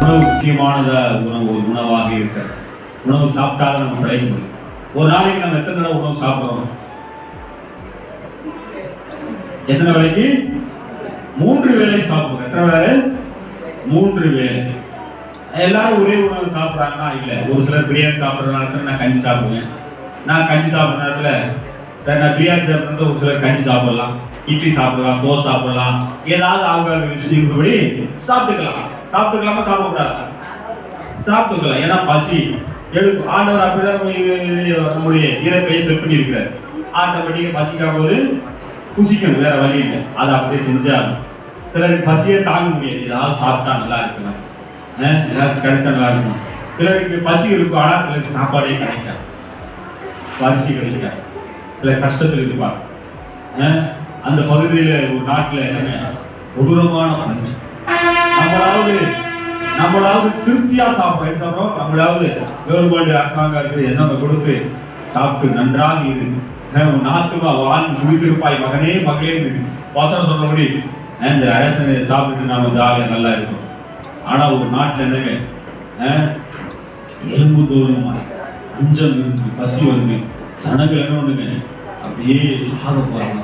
உணவு முக்கியமானத உணவாக இருக்கிறது. உணவு சாப்பிட்டாலும் நம்ம பிழைக்க முடியும். ஒரு நாளைக்கு நம்ம எத்தனை தடவை உணவு சாப்பிடுறோம்? எத்தனை வேளைக்கு? 3 வேளை சாப்பிடுவோம். எத்தனை வேளை? 3 வேளை. எல்லாரும் ஒரே உணவு சாப்பிட்றாங்கன்னா இல்லை. ஒரு சிலர் பிரியாணி சாப்பிட்ற நேரத்தில் நான் கஞ்சி சாப்பிடுவேன். நான் கஞ்சி சாப்பிட்ற நேரத்தில் நான் பிரியாணி சாப்பிட்றது ஒரு சிலர் கஞ்சி சாப்பிடலாம், இட்லி சாப்பிடலாம், தோசை சாப்பிடலாம், ஏதாவது அவங்க விஷயப்படி சாப்பிட்டுக்கலாமா? சாப்பிடக்கூடாது? சாப்பிட்டுக்கலாம். ஏன்னா பசி எழுப்பு. ஆண்டவர் அப்படிதான் நம்முடைய இறப்பையை செட் பண்ணி இருக்கிறார். ஆட்டோமேட்டிக்காக பசிக்காம போது புசிக்கணும், வேற வழி இல்லை. அதை அப்படியே செஞ்சா சிலருக்கு பசியே தாங்க முடியாது. ஏதாவது சாப்பிட்டா நல்லா இருக்கலாம், ஏதாவது கிடைச்சா நல்லா இருக்கும். சிலருக்கு பசி இருக்கும், ஆனால் சிலருக்கு சாப்பாடே கிடைக்காது, பரிசு கிடைக்காது. சில கஷ்டத்தில் இருப்பாங்க. அந்த பகுதியில் ஒரு நாட்டில் என்னங்க கொடூரமான பஞ்சம். நம்மளாவது திருப்தியா சாப்பிட்றோம். நம்மளாவது கவர்மெண்ட் அரசாங்கம் என்ன கொடுத்து சாப்பிட்டு நன்றாக இரு, நாத்துமா வாழ்ந்து சுழித்திருப்பாய் மகனே மகளே வசனம் சொன்னபடி இந்த அரசனை சாப்பிட்டு நாம ஜாலியாக நல்லா இருக்கும். ஆனா ஒரு நாட்டில் என்னங்க எலும்பு தோறும் பஞ்சம் இருந்து பசி வந்து ஜனங்கள் என்ன பண்ணுங்க அப்படியே சாக போறாங்க.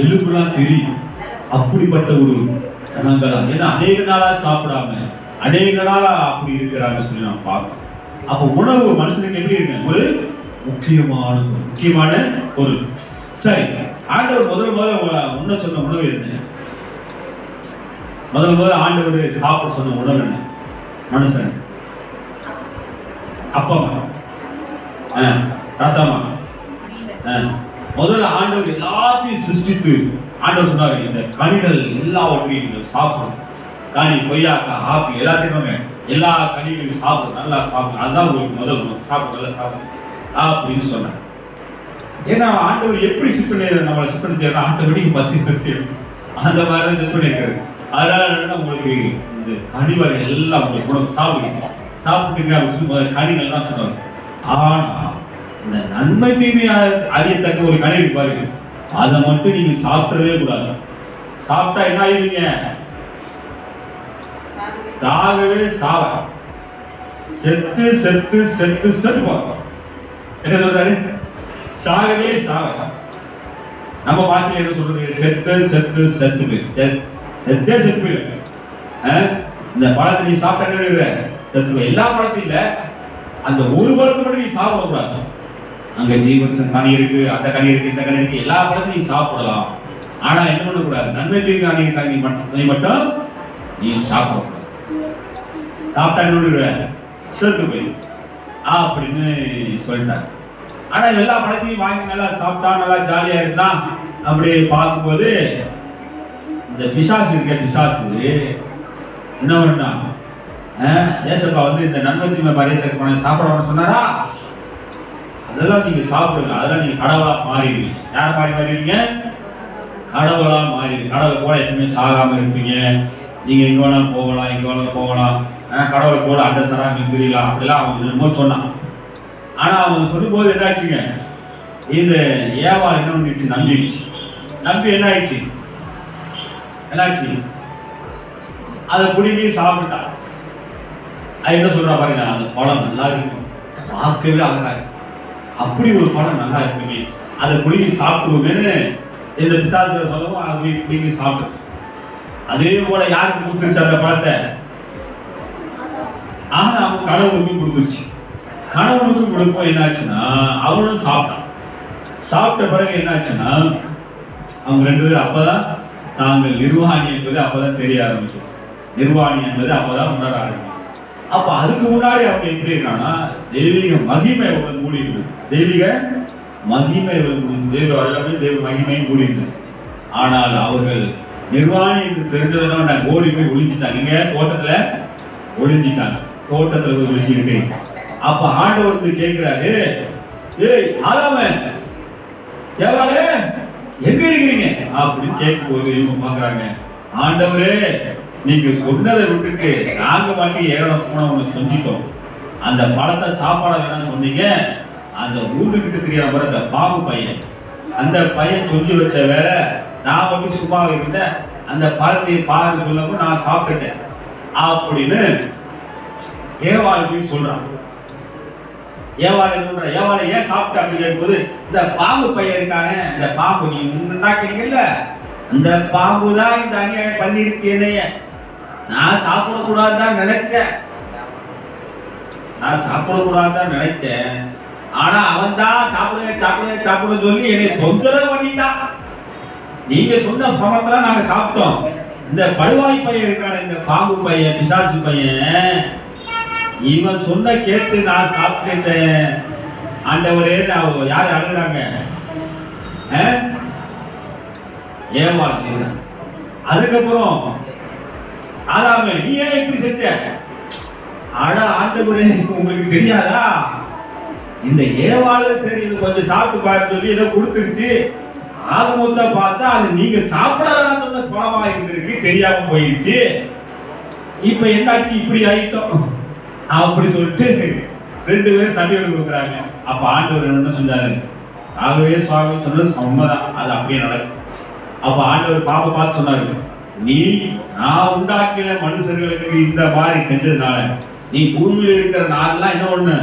எலும்புலாம் தெரியும். அப்படிப்பட்ட ஒரு ஜனங்களா, ஏன்னா அநேக நாளா சாப்பிடாம அநேக நாளா அப்படி இருக்கிறாங்க சொல்லி நான் பார்க்கணும். அப்போ உணவு மனுஷனுக்கு எப்படி இருக்கு? ஒரு முக்கியமான பொருள். சரி, ஆண்டவர் முதல்ல உண்ண சொன்ன உணவு என்ன? முதல்ல ஆண்டவர் சாப்பிட சொன்ன உணவு என்ன? மனுஷன் அப்பமா ரசமா? முதல்ல ஆண்டவர் எல்லாத்தையும் சிருஷ்டித்து ஆண்டவர் சொன்னாரு, இந்த கனிகள் எல்லாவற்றையும் நீங்கள் சாப்பிடும். கனி, கொய்யாக்காய், ஆப்பிள் எல்லாத்தையும் எல்லா கனிகளையும் சாப்பிடும், நல்லா சாப்பிடும். அதுதான் உங்களுக்கு முதல் சாப்பிடும், நல்லா சாப்பிடும் அப்படின்னு சொன்னார். ஏன்னா ஆண்டவர் எப்படி சிப்பனை நம்மளை சிப்பனை செய்யணும், ஆண்டவரையும் பசி தெரியும், அந்த மாதிரி தான் சிப்பனை இருக்காரு. அதனால உங்களுக்கு இந்த கனி வகை எல்லாம் உங்களுக்கு உணவு சாப்பிடுங்க அப்படின்னு சொல்லி முதல்ல கனிகள் தான் சொன்னாங்க. ஆனா இந்த நன்மை தீமை அறியத்தக்க ஒரு கனி இருப்பாரு, அதை மட்டும் நீங்க சாப்பிடவே கூடாது. சாப்பிட்டா என்ன ஆயிருவீங்க? சாகவே சாவ, செத்து செத்து செத்து செத்து போறோம். என்ன சொல்றாரு? சாகவே சாவ. நம்ம பாஷையில என்ன சொல்றது? செத்து செத்து செத்து போய் செத்தே செத்து போயிரு. இந்த பழத்தை நீ சாப்பிட்ட செத்து. எல்லா பழத்தையும் இல்ல, அந்த ஒரு பழத்தை மட்டும் நீ சாப்பிடக்கூடாது. அங்க ஜீவன் கனி இருக்கு, அந்த கனி இருக்கு, இந்த கனி இருக்கு, எல்லா பழத்தையும் நீ சாப்பிடலாம். ஆனா என்ன பண்ணக்கூடாது? நன்மை தீங்கு கனி மட்டும் நீ சாப்பிடக்கூடாது. சாப்பிட்டா என்ன செத்து போய் அப்படின்னு சொல்லிட்டாங்க. ஆனா எல்லா பழத்தையும் வாங்கி நல்லா சாப்பிட்டா நல்லா ஜாலியா இருந்தான். அப்படி பார்க்கும்போது இந்த பிசாசு இருக்க, பிசாசு என்ன பண்ணா, ஏசப்பா வந்து இந்த நன்மை தீமை மறையத்தக்க சாப்பிட சொன்னாரா? அதெல்லாம் நீங்க சாப்பிடுங்க, அதெல்லாம் நீங்க கடவுளா மாறிடுவீங்க. யார் மாறிடுவீங்க? கடவுளா மாறிடுவீங்க. கடவுளை கூட எப்பவுமே சாகாம இருப்பீங்க. நீங்க எங்க வேணாலும் போகலாம், எங்க வேணாலும் போகலாம், கடவுளை கூட அண்ட சராங்க தெரியலாம், அப்படிலாம் அவன் என்னமோ சொன்னான். ஆனா அவன் சொல்லும் போது என்ன ஆச்சுங்க, இந்த ஏவாள் என்ன பண்ணிடுச்சு? நம்பி என்ன ஆயிடுச்சு? என்னாச்சு? அதை குடிக்கி சாப்பிட்டான். அது என்ன சொல்றா பாருங்க, அந்த பழம் நல்லா இருக்கும், பார்க்கவே அழகா இருக்கு, அப்படி ஒரு பழம் நல்லா இருக்குமே, அதை குடிக்கி சாப்பிடுவோமேனு இந்த பிசாசுகளை சொல்லவும் அதை குடிக்கி சாப்பிட்டு. அதே போல யாருக்கு கொடுத்துருச்சு அந்த பழத்தை? ஆனா அவன் கணவனுக்கும் கொடுத்துருச்சு. கணவனுக்கும் கொடுப்போம் என்னாச்சுன்னா அவனும் சாப்பிட்டான். சாப்பிட்ட பிறகு என்னாச்சுன்னா அவங்க 2 பேரும் அப்பதான் தாங்கள் நிர்வாணி என்பது அப்பதான் தெரிய ஆரம்பிச்சோம். நிர்வாணி என்பது அப்பதான் உணர ஆரம்பிக்கும். அப்ப அதுக்கு முன்னாடி அவங்க எப்படி இருக்காங்கன்னா தெய்வீக மகிமை மூடி இருக்கு. தெய்வீக மகிமை தெய்வ வல்லமை, தெய்வ மகிமையும் மூடி இருக்கு. ஆனால் அவர்கள் நிர்வாணி என்று தெரிஞ்சதுனால ஓடி போய் ஒளிஞ்சிட்டாங்க. இங்க தோட்டத்துல ஒளிஞ்சிட்டாங்க. தோட்டத்துல போய் ஒளிஞ்சுக்கிட்டு அப்ப ஆண்டவர் கேட்கிறாரு, ஏய் ஆதாமே, ஏவாளே, எங்க இருக்கிறீங்க அப்படின்னு கேட்கும் போது இவங்க பாக்குறாங்க, ஆண்டவரே நீங்க சொன்னதை விட்டுட்டு நாங்க மட்டும் ஏழை போனவங்க செஞ்சிட்டோம். அந்த பழத்தை சாப்பாட வேணாம்னு சொன்னீங்க. அந்த வீட்டுக்கிட்ட தெரியாத மாதிரி அந்த பாபு பையன், அந்த பையன் சொல்லி வச்ச வேலை, நான் மட்டும் சும்மா இருந்தேன். அந்த பழத்தை பாருன்னு சொல்லவும் நான் சாப்பிட்டுட்டேன். அப்படின்னு ஏவாள் போய் சொல்றான். ஏவாள் என்ன பண்ற, ஏவாளை ஏன் சாப்பிட்ட அப்படின்னு கேட்கும்போது, இந்த பாம்பு பையன் இருக்கானே, இந்த பாம்பு நீ உண்டாக்கினீங்கல்ல, அந்த பாம்பு தான் இந்த அநியாயம் பண்ணிருச்சு என்னைய. நான் சாப்பிடக்கூடாதுதான் நினைச்சேன், ஆனா அவன் தான் சாப்பிட சொல்லி என்னை தொந்தரவு பண்ணிட்டான். நீங்க சொன்ன சமத்துல நாங்க சாப்பிட்டோம். இந்த படுவாய் பையன் இருக்கான, இந்த பாம்பு பையன், பிசாசு பையன், இவன் சொன்ன கேட்டு நான் சாப்பிட்டேன். ஆண்டவரே, யாரு அழுகிறாங்க? ஏவாள். அதுக்கப்புறம் ஆதாமே, நீ ஏன் இப்படி செஞ்ச? ஆனா ஆண்டவரே, உங்களுக்கு தெரியாதா, இந்த ஏவாளு சரி இது கொஞ்சம் சாப்பிட்டு பாரு சொல்லி ஏதோ கொடுத்துருச்சு. ஆக மொத்தம் பார்த்தா அது நீங்க சாப்பிட வேணாம் சொன்ன பழமா இருந்திருக்கு, தெரியாம போயிடுச்சு. இப்ப என்னாச்சு, இப்படி ஆயிட்டோம் அப்படி சொல்லிட்டு 2 பேரும் சமையல் கொடுக்குறாங்க. அப்ப ஆண்டவர் என்ன சொன்னாரு, ஆகவே சுவாமி சொன்னது உண்மைதான், அது அப்படியே நடக்கும். அப்ப ஆண்டவர் பாப்ப பார்த்து சொன்னாரு, நீ நான் உண்டாக்கின மனுஷர்களுக்கு இந்த மாதிரி செஞ்சதுனால நீ பூமியில இருக்கிற நாளெல்லாம் என்ன ஒண்ணு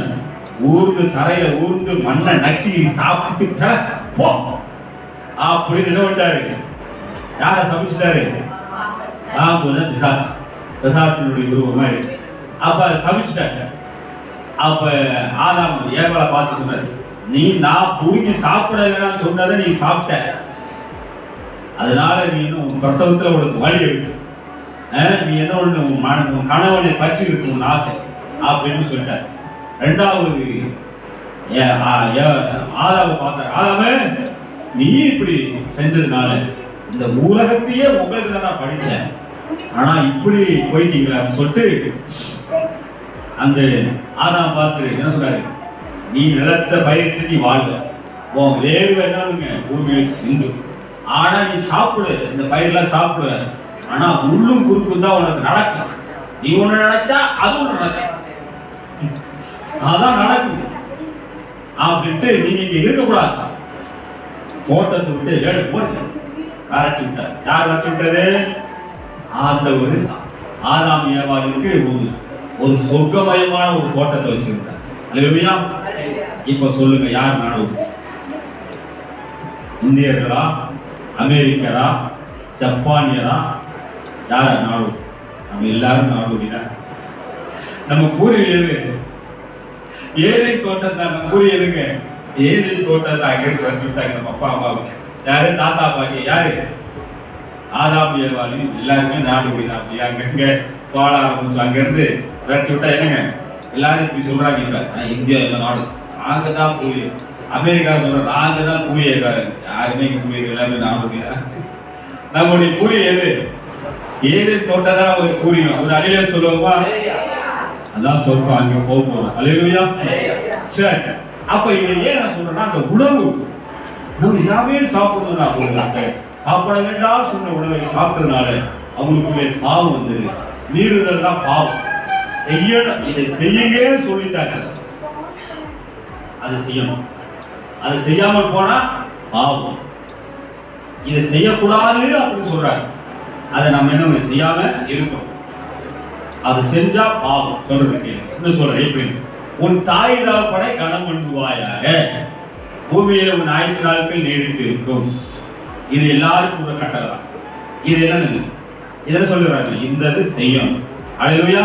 ஊர்ந்து தரையில ஊர்ந்து மண்ணை நக்கி நீ சாப்பிட்டு போ அப்படின்னு என்ன பண்ணிட்டாரு, யார சமைச்சிட்டாரு? பிசாசினுடைய உருவமா இருக்கு. அப்ப சமைச்சிட்டாங்க. அப்ப ஆதாம் ஏவாளை பார்த்து சொன்னாரு, நீ நான் புடுங்கி சாப்பிட வேணாம்னு சொன்னதை நீ சாப்பிட்ட, அதனால நீ இன்னும் பிரசவத்துல உனக்கு வலி இருக்கு, நீ என்ன ஒண்ணு உன் கணவனை பற்றி இருக்கு உன் ஆசை அப்படின்னு சொல்லிட்டாரு. 2வது ஆதாமை பார்த்தாரு, ஆதாமே நீ இப்படி செஞ்சதுனால இந்த உலகத்தையே உங்களுக்கு தான் நான் படிச்சேன், ஆனா இப்படி போயிட்டீங்களா அப்படின்னு சொல்லிட்டு அந்த ஆதாம் பார்த்து என்ன சொல்றாரு, நீ நிலத்தை பயிரிட்டு நீ வாழ்வ, உன் வேர்வை என்னங்க பூமியை சிந்து, ஆனா நீ சாப்பிடு, இந்த பயிரெல்லாம் சாப்பிடுவ, ஆனா உள்ளும் குறுக்கும் தான் உனக்கு நடக்கும். நீ ஒண்ணு நினைச்சா அது ஒண்ணு நடக்கும், அதான் நடக்கும் அப்படின்ட்டு நீங்க இங்க இருக்கக்கூடாது, தோட்டத்தை விட்டு 7 போட்டு விரட்டி விட்டார். யார் விரட்டி விட்டது? ஆண்டவர் ஆதாம் ஏவாளுக்கு ஒரு சொர்க்கமயமான ஒரு தோட்டத்தை வச்சிருந்தார். அல்லேலூயா. இப்ப சொல்லுங்க, யார் நாடுவது? இந்தியர்களா, அமெரிக்கரா, ஜப்பானியரா, யார நாடுவது? நம்ம எல்லாரும் நாடுவீங்க. நம்ம பூர்வீக ஏதேன் தோட்டம் தான். நம்ம பூர்வீக ஏதேன் தோட்டம் தான். அங்கே வந்துட்டாங்க நம்ம அப்பா அம்மாவுக்கு. யாரு? தாத்தா பாட்டி. யாரு? ஆதாம் ஏவாளு எல்லாருமே நாடுவீங்க. அப்படி அங்கங்க வாழ ஆரம்பிச்சு அங்கிருந்து விரட்டி விட்டா என்னங்க எல்லாரும் இப்படி சொல்றாங்க. இப்ப இந்தியா இல்ல நாடு, நாங்க தான் பூர்வீக. அமெரிக்கா சொல்ற நாங்க தான் பூர்வீகக்காரங்க. யாருமே இங்க பூர்வீக, எல்லாமே நாடுவீங்க. நம்முடைய பூர்வீகம் எது? ஏதேன் தோட்டம் தான் ஒரு பூர்வீகம். ஒரு அழிலே சொல்லுவோமா, அதான் சொல்றோம், அங்க போக போறோம். அல்லேலூயா. சரி, அப்ப இதை ஏன் நான் சொல்றேன்னா, அந்த உணவு நம்ம எல்லாமே சாப்பிடணும்னா சாப்பிட வேண்டாம் சொன்ன உணவை சாப்பிட்டதுனால அவங்களுக்குள்ளே பாவம் வந்தது. மீறுதல் தான் பாவம். செய்யணும், இதை செய்யுங்க சொல்லிட்டாங்க, அது செய்யணும். அது செய்யாமல் போனா பாவம். இதை செய்யக்கூடாது அப்படின்னு சொல்றாங்க. அதை நம்ம என்ன செய்யாம இருக்கோம். அது செஞ்சா பாவம். சொல்றதுக்கு என்ன சொல்றேன், எப்படி உன் தாய் தகப்பனை கனம் பண்ணுவாயாக, பூமியில உன் ஆயுசு நாட்கள் நீடித்து இருக்கும். இது எல்லாருக்கும் ஒரு கட்டளை. இது என்னன்னு இதை சொல்லுறாங்க, இந்த செய்யணும். அல்லேலூயா.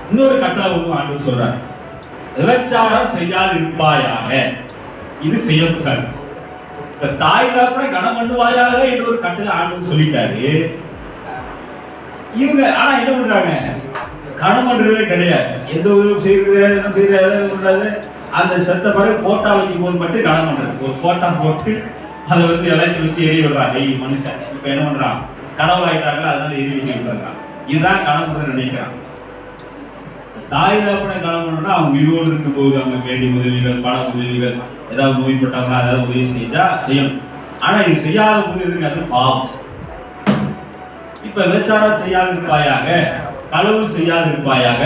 இன்னொரு கட்டளை ஒன்று ஆண்டு சொல்றாங்க, விபச்சாரம் செய்யாது இருப்பாயாக. இது செய்யக்கூடாது. இப்ப தாய் தகப்பனை கனம் பண்ணுவாயாக என்று ஒரு கட்டளை ஆண்டு சொல்லிட்டாரு. இவங்க ஆனா என்ன பண்றாங்க, கனம் பண்றதே கிடையாது. எந்த உதவி செய்யறது, என்ன செய்யறது, அந்த செத்த பிறகு போட்டா வைக்கும் போது மட்டும் கனம் பண்றது. ஒரு போட்டா போட்டு அதை இலைக்கு வச்சு எரிய விடுறாங்க மனுஷன். இப்ப என்ன பண்றான், கடவுளாயிட்டாங்களா, அதனால எரிய வச்சு விடுறாங்க. இதுதான் கனம் பண்ண நினைக்கிறான். தாய் தகப்பனை கனம் பண்ணணும்னா அவங்க உயிரோடு இருக்கும் போது அவங்க வேண்டிய உதவிகள், பண உதவிகள், ஏதாவது நோய்பட்டாங்களா ஏதாவது உதவி செஞ்சா செய்யணும். ஆனா இது செய்யாத போது எதுங்க, அது பாவம். இப்ப விபச்சாரம் செய்யாது இருப்பாயாக, களவு செய்யாது இருப்பாயாக,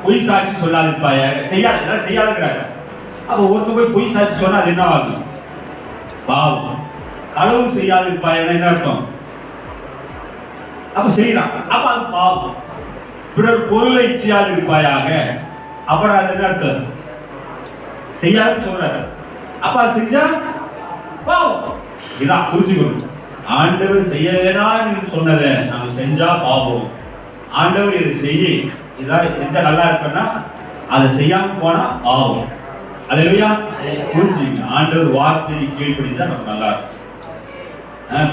பொய் சாட்சி சொல்லாது இருப்பாயாக. செய்யாதுங்கிறாங்க. அப்ப ஒருத்தர் போய் பொய் சாட்சி சொன்னா அது என்ன ஆகும், பாவம். களவு செய்யாது இருப்பாயாக என்ன அர்த்தம், அப்ப செய்யறான். அப்ப அது பாவம். பிறர் பொருளை இச்சையாது இருப்பாயாக. அப்புறம் அது என்ன அர்த்தம்? செய்யாதுன்னு சொல்றாரு. அப்ப அது செஞ்சா பாவம். இதான் புரிஞ்சுக்கணும். ஆண்டவர் செய்ய வேணாம்னு சொன்னதை நம்ம செஞ்சா பாவம். ஆண்டவர் இதை செய்ய, இதான் செஞ்சா நல்லா இருப்பேன்னா அதை செய்யாம போனா பாவம். அல்லேலூயா. புரிஞ்சுங்க. ஆண்டவர் வார்த்தையை கீழ்ப்படிந்தா நம்ம நல்லா இருக்கும்.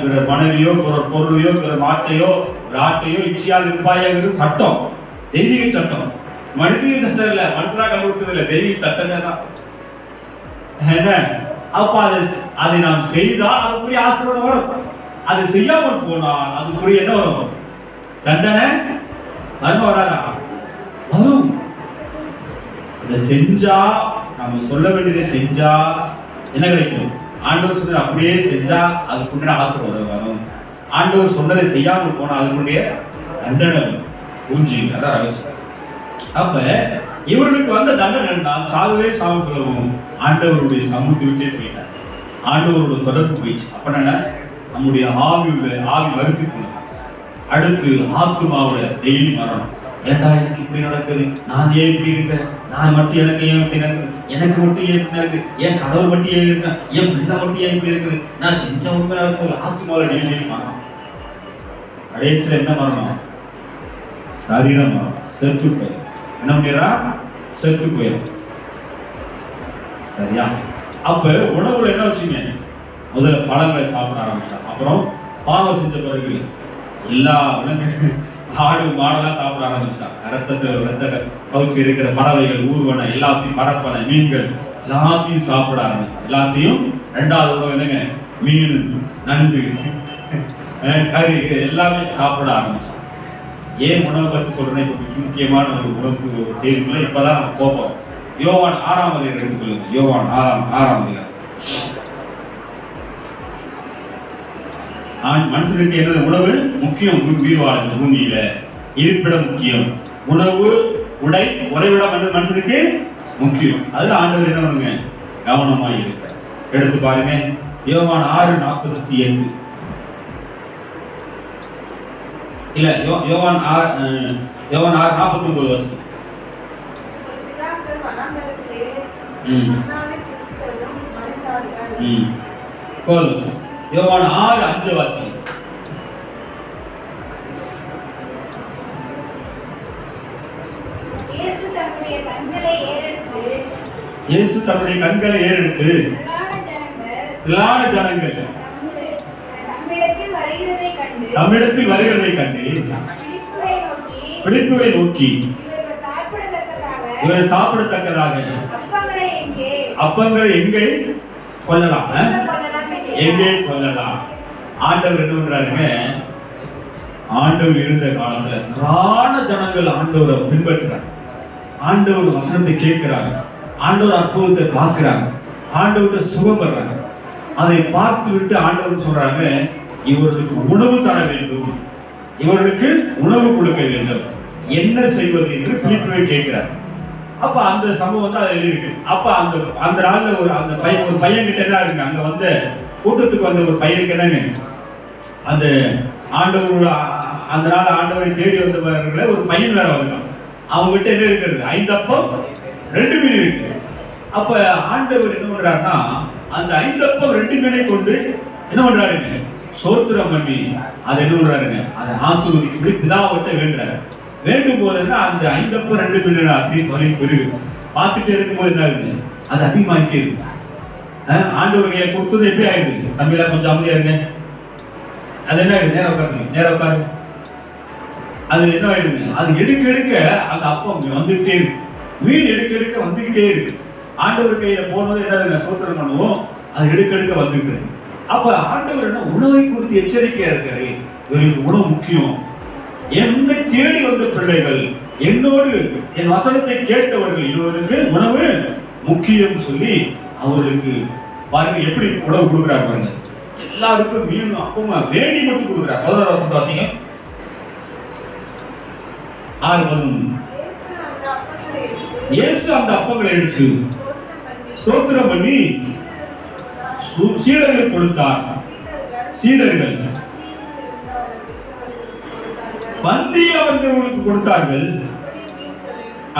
பிறர் மனைவியோ, பிறர் பொருளையோ, பிறர் மாட்டையோ, ஆட்டையோ இச்சையாக இருப்பாயாக சட்டம், தெய்வீக சட்டம். மனுஷங்க சட்டம் இல்ல, மனுஷனா கண்டுபிடிச்சது இல்ல, தெய்வீக சட்டமே தான். என்ன? அப்ப அதை நாம் செய்தால் அதுக்குரிய ஆசீர்வாதம் வரும். அது செய்யாமல் போனால் அதுக்குரிய என்ன வரும்? தண்டனை வராதா? வரும். அதை செஞ்சா, நம்ம சொல்ல வேண்டியதை செஞ்சா என்ன கிடைக்கும்? ஆண்டவர் சொன்னதை அப்படியே செஞ்சா அதுக்குரிய ஆசீர்வாதம் வரும். ஆண்டவர் சொன்னதை செய்யாமல் போனா அதுக்குரிய தண்டனை வரும். புரிஞ்சுங்க. அதான் ரகசியம். அப்ப இவர்களுக்கு வந்த தண்டனை சாகவே சாக சொல்லவும் ஆண்டவருடைய சமூகத்தை விட்டே போயிட்டார். ஆண்டவரோட தொடர்பு போயிடுச்சு. அப்ப என்ன? நம்முடைய ஆவி மறுத்து போனோம். அடுத்து ஆத்துமாவோட டெய்லி மரணம். ஏண்டா எனக்கு இப்படி நடக்குது, நான் ஏன் இப்படி இருக்கேன், நான் மட்டும் எனக்கு ஏன் இப்படி நடக்குது, எனக்கு மட்டும் ஏன் இப்படி நடக்குது, என் கடவுள் மட்டும் ஏன் இருக்கேன், என் பிள்ளை மட்டும் ஏன் இப்படி இருக்குது, நான் செஞ்ச உண்மை நடக்குது. ஆத்துமாவோட டெய்லி மரணம். கடைசியில் என்ன மரணம்? சரீரம் மரணம். செத்து போயிடும். என்ன பண்ணிடுறா? செத்து போயிடும். சரியா? அப்ப உணவுல என்ன வச்சுங்க? முதல்ல பழங்களை சாப்பிட ஆரம்பிச்சான். அப்புறம் பாவம் செஞ்ச பிறகு எல்லா ஆடு மாடெல்லாம் சாப்பிட ஆரம்பிச்சான். ரத்த பகுச்சி இருக்கிற பறவைகள், ஊர்வன எல்லாத்தையும், பறப்பன மீன்கள் எல்லாத்தையும் சாப்பிட ஆரம்பிச்சான். எல்லாத்தையும் ரெண்டாவது உணவு என்னங்க? மீன், நண்டு, கறி எல்லாமே சாப்பிட ஆரம்பிச்சான். ஏன் உணவை பற்றி சொல்றேன்? இப்போ முக்கியமான ஒரு உணவு செய்திகளை இப்பதான் நம்ம போப்போம். யோவான் 6ஆம் அதிகாரம் எடுத்துக்கொள்ளுங்க. யோவான் 6ஆம் அதிகாரம். மனுஷனுக்கு என்னது? உணவு முக்கியம். உயிர் வாழ்ந்த பூமியில இருப்பிடம் முக்கியம். உணவு, உடை, உறைவிடம் என்பது மனுஷனுக்கு முக்கியம். அதுல ஆண்டவர் என்ன பண்ணுங்க? கவனமாக இருக்க. எடுத்து பாருங்க. யோவான் 6:48. இல்ல, யோவான் 6:49 வருஷம். யோவான் 6:5 வாசி. இயேசு தம்முடைய கண்களை ஏறெடுத்து திரளான ஜனங்கள் தம்மிடத்தில் வருகிறதை கண்டு பிடிப்புவை நோக்கி இவரை சாப்பிடத்தக்கதாக அப்பங்களை எங்கே கொள்ளலாம், எங்கே கொள்ளலாம். ஆண்டவர் என்ன பண்றாருங்க? ஆண்டவர் இருந்த காலத்துல திரளான ஜனங்கள் ஆண்டவரை பின்பற்றுறாங்க. ஆண்டவர் வசனத்தை கேட்கிறாங்க. ஆண்டவர் அற்புதத்தை பார்க்கிறாங்க. ஆண்டவர்கிட்ட சுகம் பெறாங்க. அதை பார்த்து விட்டு ஆண்டவர் சொல்றாங்க, இவர்களுக்கு உணவு தர வேண்டும், இவர்களுக்கு உணவு கொடுக்க வேண்டும், என்ன செய்வது என்று பிலிப்பை கேட்கிறார். அப்ப அந்த சம்பவம் தான் அதில் இருக்கு. அப்ப அந்த நாள்ல ஒரு பையன் கிட்ட என்ன இருக்கு? அங்க வந்து கூட்டத்துக்கு வந்த ஒரு பையனுக்கு என்னங்க? அந்த ஆண்டவர் அந்த நாள் ஆண்டவரை தேடி வந்தவர்களை ஒரு பையன் வேற வருவான். அவங்க கிட்ட என்ன இருக்கிறது? 5 அப்பம் 2 மீன் இருக்கு. அப்ப ஆண்டவர் என்ன பண்றாருன்னா, அந்த 5 அப்பம் 2 மீனை கொண்டு என்ன பண்றாருங்க? சோத்திரம் பண்ணி அதை என்ன பண்றாருங்க? அதை ஆசீர்வதிக்கும்படி பிதாவிட்ட வேண்டுறாரு. வேண்டும் போதுன்னா அந்த 5 அப்பம் 2 மீன் அப்படி பெருகு. பார்த்துட்டே இருக்கும்போது என்ன ஆகுது? அது அதிகமாகிட்டே இருக்கு. ஆண்டவர் கையில கொடுத்தது எப்படி ஆயிடுது? தம்பியெல்லாம் கொஞ்சம் அமைதியா இருங்க. அது என்ன ஆயிடுது? நேரம் உட்காருங்க, நேரம் உட்காருங்க. அது என்ன ஆயிடுங்க? அது எடுக்க எடுக்க அந்த அப்பம் வந்துகிட்டே இருக்கு. மீன் எடுக்க எடுக்க வந்துகிட்டே இருக்கு. ஆண்டவர் கையில போனது என்ன? சோத்திரம் பண்ணுவோம். அது எடுக்க எடுக்க வந்துட்டு. அப்ப ஆண்டவர் என்ன உணவை குறித்து எச்சரிக்கையா இருக்காரு. இவர்களுக்கு உணவு முக்கியம். என்னை தேடி வந்த பிள்ளைகள், என்னோடு என் வசனத்தை கேட்டவர்கள், இவருக்கு உணவு முக்கியம் சொல்லி அவர்களுக்கு பாருங்க எப்படி உணவு கொடுக்குறாரு பாருங்க. எல்லாருக்கும் மீன் அப்பமா வேண்டி மட்டும் கொடுக்குறாரு. 11 வசனம் வாசிங்க. 6:11. இயேசு அந்த அப்பங்களை எடுத்து ஸ்தோத்திரம் பண்ணி சீடர்களுக்கு கொடுத்தார். சீடர்கள் பந்தியில வந்தவர்களுக்கு கொடுத்தார்கள்,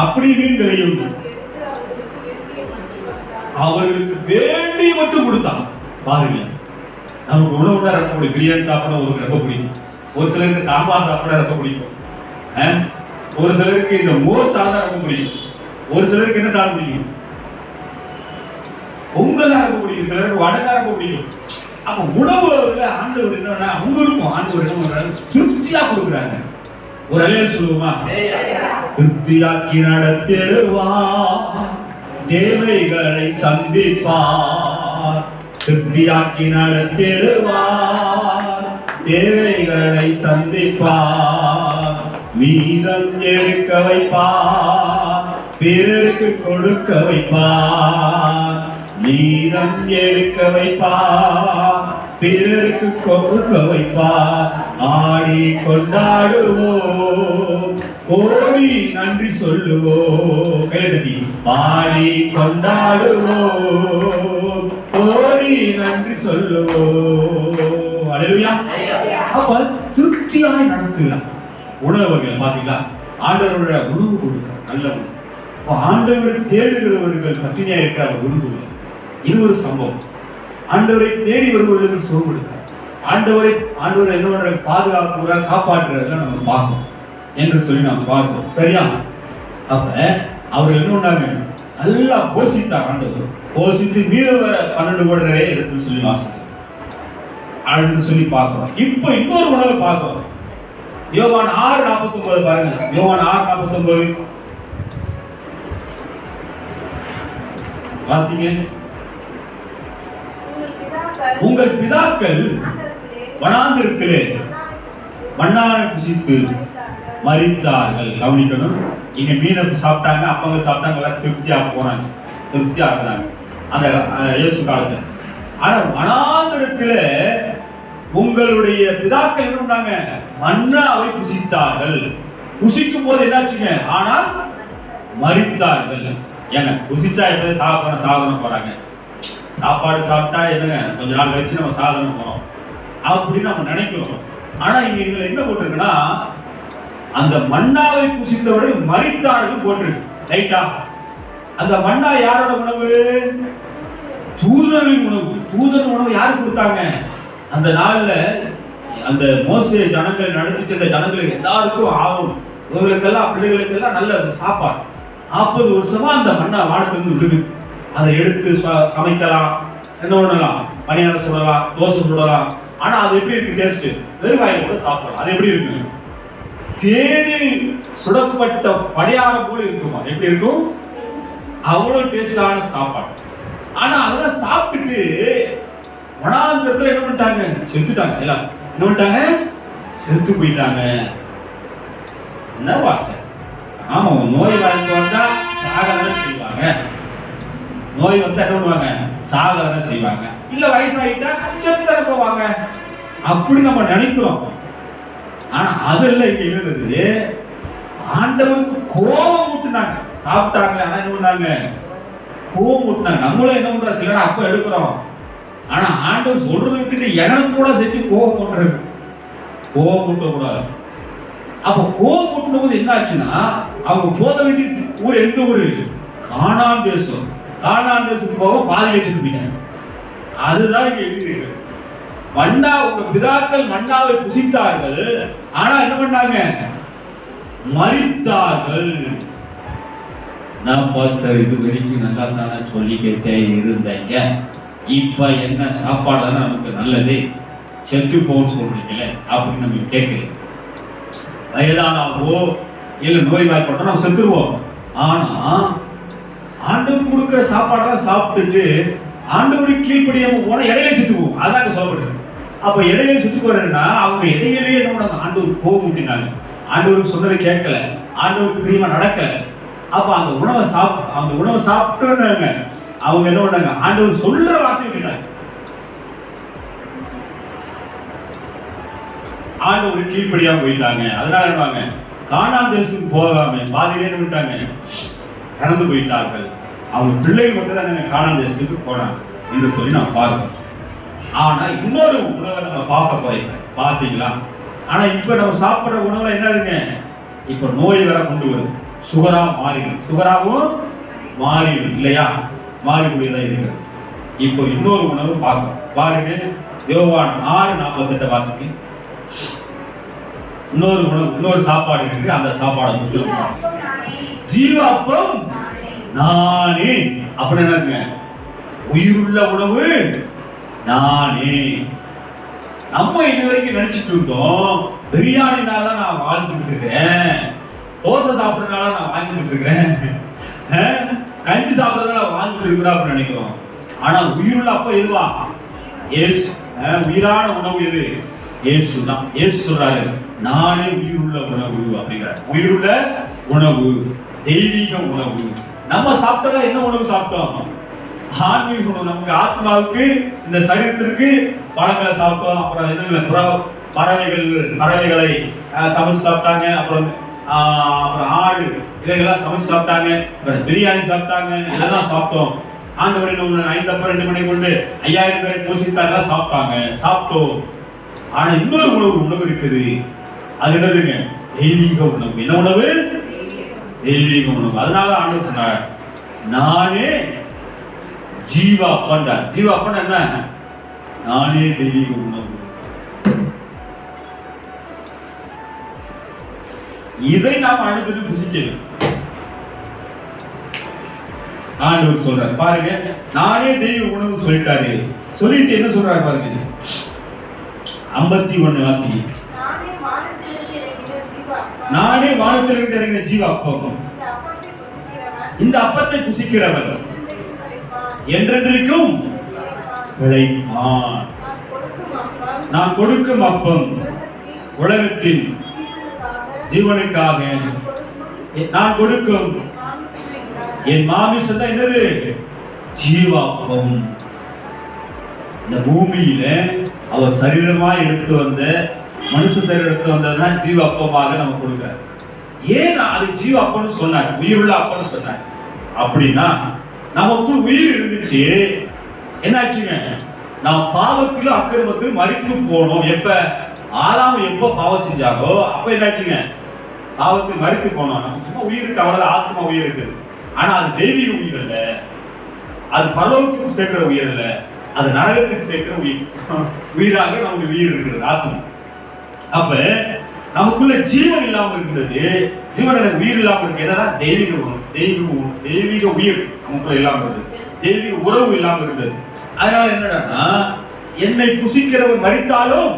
அப்படி மீன்களையும் அவர்களுக்கு வேண்டி மட்டும் கொடுத்தான். பாருங்க, நமக்கு உணவுனா ரொம்ப பிடிக்கும். பிரியாணி சாப்பிட ஒரு ரொம்ப பிடிக்கும். ஒரு சிலருக்கு சாம்பார் சாப்பிட ரொம்ப பிடிக்கும். ஒரு சிலருக்கு இந்த மோர் சாதம் ரொம்ப பிடிக்கும். ஒரு சிலருக்கு என்ன சாதம் பிடிக்கும்? பொங்கல் ரொம்ப பிடிக்கும். சிலருக்கு வடை ரொம்ப பிடிக்கும். அப்ப உணவு ஆண்டவர் என்னன்னா அவங்களுக்கும் ஆண்டவர் என்ன திருப்தியா கொடுக்குறாங்க. ஒரு அலைய சொல்லுவோமா? திருப்தியாக்கி நடத்திடுவா, தேவைகளை சந்திப்பார். திருப்தியாக்கி நடத்திடுவார், தேவைகளை சந்திப்பார். மீதம் எடுக்க வைப்பார், பிறருக்கு கொடுக்க வைப்பார். மீதம் எடுக்க வைப்பார், பிறருக்கு கொடுக்க வைப்பார். ஆடி கொண்டாடுவோம், ஓடி நன்றி சொல்லுவோம். கையெழுதி ஆடி கொண்டாடுவோம், ஓடி நன்றி சொல்லுவோம். அல்லேலூயா. அப்ப திருப்தியாய் நடத்துகிறார். உணவர்கள் பாத்தீங்களா, ஆண்டவருடைய உணவு கொடுக்க நல்ல உணவு. ஆண்டவரை தேடுகிறவர்கள் பட்டினியா இருக்கிற உணவு. இது ஒரு சம்பவம். ஆண்டவரை தேடி வருபவர்களுக்கு சுகம் கொடுக்க ஆண்டவரை என்ன பண்ற, பாதுகாப்புறார், காப்பாற்றுறதெல்லாம் நம்ம பார்க்கணும் என்று சொல்லி நாம் பார்க்கிறோம். சரியா? அப்ப அவர் என்ன பண்ணாங்க, நல்லா போஷித்தார் ஆண்டவர். போஷித்து மீத 12 கோடி இடத்துல சொல்லி வாசிக்க சொல்லி பார்க்கிறோம். இப்ப இன்னொரு உணவை பார்க்கிறோம். யோவான் 6:49 பாருங்க. யோவான் 6:49 வாசிங்க. உங்கள் பிதாக்கள் வனாந்திரத்திலே மன்னாரை புசித்து மரித்தார்கள். கவனிக்கணும், இங்க மீனை சாப்பிட்டாங்க, அப்பங்க சாப்பிட்டாங்க, திருப்தியா போனாங்க, திருப்தியா இருந்தாங்க அந்த இயேசு காலத்துல. ஆனா வனாந்திரத்தில உங்களுடைய பிதாக்கள் என்ன பண்ணாங்க, மன்னாவை புசித்தார்கள். புசிக்கும் போது என்னாச்சுங்க, ஆனால் மரித்தார்கள். ஏங்க புசிச்சா எப்ப சாதனை போறாங்க, சாப்பாடு சாப்பிட்டா என்னங்க கொஞ்ச நாள் கழிச்சு நம்ம சாதனை போறோம் அப்படின்னு நம்ம நினைக்கிறோம். ஆனா இங்க இதுல என்ன போட்டிருக்குன்னா, அந்த மன்னாவை புசித்தவர்கள் மரித்தார்கள் போட்டிருக்கு. ரைட்டா? அந்த மன்னா யாரோட உணவு? தூதரின் உணவு. தூதர் உணவு யாரு கொடுத்தாங்க? அந்த நாள்ல அந்த மோசே ஜனங்களை நடத்தி சென்ற ஜனங்களுக்கு எல்லாருக்கும் ஆகும், இவங்களுக்கெல்லாம் பிள்ளைகளுக்கெல்லாம் நல்ல சாப்பாடு. 40 வருஷமா அந்த மன்னா வானத்திலிருந்து விழுது. அதை எடுத்து சமைக்கலாம், என்ன பண்ணலாம், பணியாரம் சுடலாம், தோசை சுடலாம். ஆனா அது எப்படி இருக்கு டேஸ்ட்? வெறும் வாயில கூட சாப்பிடலாம். அது எப்படி இருக்கு? தேனில் சுடப்பட்ட பணியாரம் போல இருக்குமா? எப்படி இருக்கும்? அவ்வளவு டேஸ்டான சாப்பாடு. ஆனா அதெல்லாம் சாப்பிட்டுட்டு வனாந்திரத்துல என்ன பண்ணிட்டாங்க, செத்துட்டாங்க. எல்லாம் என்ன பண்ணிட்டாங்க, செத்து போயிட்டாங்க. என்ன வாசை? ஆமா, நோய் வாழ்க்கை வந்தா சாகதான் செய்வாங்க. நோய் வந்தா என்ன பண்ணுவாங்க, சாகதான் செய்வாங்க. இல்ல வயசாயிட்டா செத்து தானே போவாங்க அப்படி நம்ம நினைக்கிறோம். ஆனா அதெல்லாம் இங்க இருந்தது. ஆண்டவருக்கு கோபம் ஊட்டுனாங்க, சாப்பிட்டாங்க. ஆனா என்ன பண்ணாங்க, கோபம் ஊட்டினாங்க. நம்மளும் என்ன பண்றோம், சிலர் அப்ப எடுக்கிறோம். ஆனா ஆண்டவர் சொல்றது விட்டுட்டு எனக்கு கூட செஞ்சு கோபம் பண்றது. கோபம் ஊட்டக்கூடாது. அப்ப கோபம் ஊட்டும் போது என்ன ஆச்சுன்னா, அவங்க போக வேண்டிய ஊர் எந்த ஊரு? கானான் தேசம். கானான் தேசத்துக்கு போக பாதியில செத்து போயிட்டாங்க. அதுதான் இங்க எழுதியிருக்கு. மன்னா, உங்க பிதாக்கள் மன்னாவை புசித்தார்கள், ஆனா என்ன பண்ணாங்க, மரித்தார்கள். நான் பாஸ்டர் இது வரைக்கும் நல்லா தானே சொல்லிக்கிட்டே இருந்தேங்க, இப்ப என்ன சாப்பாடு தானே நமக்கு நல்லது, செத்து போன்னு சொல்றீங்களே அப்படின்னு நம்ம கேட்கல. வயதானாவோ இல்ல நோய் வாய்ப்பட்டோம் நம்ம செத்துருவோம். ஆனா ஆண்டவர் கொடுக்குற சாப்பாடெல்லாம் சாப்பிட்டுட்டு ஆண்டவருக்கு கீழ்ப்படியாம போனா இடையில செத்து போவோம். அதான் சொல்லப்படுது. அப்ப இடையில செத்து போறேன்னா அவங்க இடையிலேயே என்ன பண்ணாங்க, ஆண்டவருக்கு கோபம் ஊட்டினாங்க, ஆண்டவருக்கு சொன்னதை கேட்கல, ஆண்டவருக்கு பிரியமா நடக்கல. அப்ப அந்த உணவை சாப்பிட்டுனாங்க. அவங்க என்ன பண்ணாங்க, ஆண்டவர் சொல்ற வார்த்தையை கேட்டாங்க. ஆண்டவருக்கு கீழ்ப்படியாம போயிட்டாங்க. அதனால என்னவாங்க, கானான் தேசத்துக்கு போகாம பாதியிலே என்ன பண்ணிட்டாங்க, கடந்து போயிட்டார்கள். அவங்க பிள்ளைகள் மட்டும் தான் கானான் தேசத்துக்கு போனாங்க என்று சொல்லி நான் பார்க்கிறோம். ஆனா இன்னொரு உணவை நம்ம பார்க்க போறோம். பார்த்தீங்களா, ஆனா இப்ப நம்ம சாப்பிடுற உணவுல என்னதுங்க, இப்ப நோய் வர கொண்டு வரும். சுகரா மாறிடும், சுகராவும் மாறிடும் இல்லையா, மாறிக்கூடியதான் இருக்கு. இப்போ இன்னொரு உணவு பார்க்கும் பாருங்க, யோவான் 6:48 வாசிக்கு. இன்னொரு உணவு, இன்னொரு சாப்பாடு இருக்கு. அந்த சாப்பாடு ஜீவ அப்பம் நானே. அப்படி என்னங்க, உயிருள்ள உணவு நானே. நம்ம இன்ன வரைக்கும் நினைச்சிட்டு இருந்தோம் பிரியாணினால தான் நான் வாழ்ந்துட்டு இருக்கிறேன், தோசை சாப்பிட்றதுனால நான் வாழ்ந்துட்டு இருக்கிறேன், கஞ்சி சாப்பிட்றதுனால வாழ்ந்துட்டு இருக்கிறோம் அப்படின்னு நினைக்கிறோம். ஆனா உயிருள்ள அப்ப எதுவா, இயேசு. உயிரான உணவு எது, இயேசு தான். இயேசு சொல்றாரு நானே உயிருள்ள உணவு அப்படிங்கிறார். உயிருள்ள உணவு, தெய்வீக உணவு. நம்ம சாப்பிட்டதா என்ன உணவு சாப்பிட்டோம், ஆன்மீக உணவு. நமக்கு ஆத்மாவுக்கு இந்த சரீரத்திற்கு பழங்களை சாப்பிட்டோம். அப்புறம் என்ன, பறவைகளை சமைச்சு சாப்பிட்டாங்க. அப்புறம் ஆடு இவைகள்லாம் சமைச்சு சாப்பிட்டாங்க. பிரியாணி சாப்பிட்டாங்க. இதெல்லாம் சாப்பிட்டோம். ஆண்டவரை 5 அப்பம் 2 மணி கொண்டு 5000 பேரை போஷித்தாரெல்லாம் சாப்பிட்டோம். ஆனா இன்னொரு உணவு இருக்குது. அது என்னதுங்க, தெய்வீக உணவு. என்ன உணவு, தெய்வீக உணவு. அதனால ஆண்டவர் சொன்னார் நானே ஜீவ அப்பண்டா. ஜீவ அப்பண்டா என்ன, நானே தெய்வீக உணவு. இதை நாம் அழுது புசிக்கணும். ஆண்டவர் சொல்றார் பாருங்க, நானே தெய்வ உணவு சொல்லிட்டாரு. சொல்லிட்டு என்ன சொல்றாரு பாருங்க, 51 வாசிங்க. நானே வானத்திலிருந்து இறங்கின ஜீவ அப்பம், இந்த அப்பத்தை புசிக்கிறவர் என்றென்றைக்கும் பிழைப்பான். நான் கொடுக்கும் அப்பம் உலகத்தின் ஜீவனுக்காக நான் கொடுக்கும் என் மாமிசம் தான் என்னது, ஜீவாப்பம். இந்த பூமியில அவர் சரீரமா எடுத்து வந்த, மனுஷ சரீரம் எடுத்து வந்ததுதான் ஜீவ அப்பமாக நம்ம கொடுக்கிறார். ஏன் அது ஜீவ அப்பம்னு சொன்னார், உயிருள்ள அப்பம்னு சொன்னார் அப்படின்னா, நமக்குள் உயிர் இருந்துச்சு. என்னாச்சுங்க, நாம் பாவத்திலும் அக்கிரமத்திலும் மரித்து போனோம். எப்ப ஆதாம் எப்ப பாவம் செஞ்சாரோ அப்ப என்னாச்சுங்க, பாவத்தில் மரித்து போனோம். நம்ம சும்மா உயிர் இருக்கு, அவ்வளவு ஆத்மா உயிர் இருக்குது. ஆனா அது தெய்வீக உயிர் அல்ல, அது பரலோகத்துக்கு சேர்க்கிற உயிர் அல்ல, அது நரகத்துக்கு சேர்க்கிற உயிராக நமக்கு உயிர் இருக்கிறது, ஆத்மா. அப்ப நமக்குள்ள ஜீவன் இல்லாம இருந்தது, ஜீவன் எனக்கு உயிர் இல்லாம இருக்கு. என்னன்னா தெய்வீக உயிர் நமக்குள்ள இல்லாம இருந்தது, தெய்வீக உறவு இல்லாம இருந்தது. அதனால என்னடா, என்னை புசிக்கிறவர் மரித்தாலும்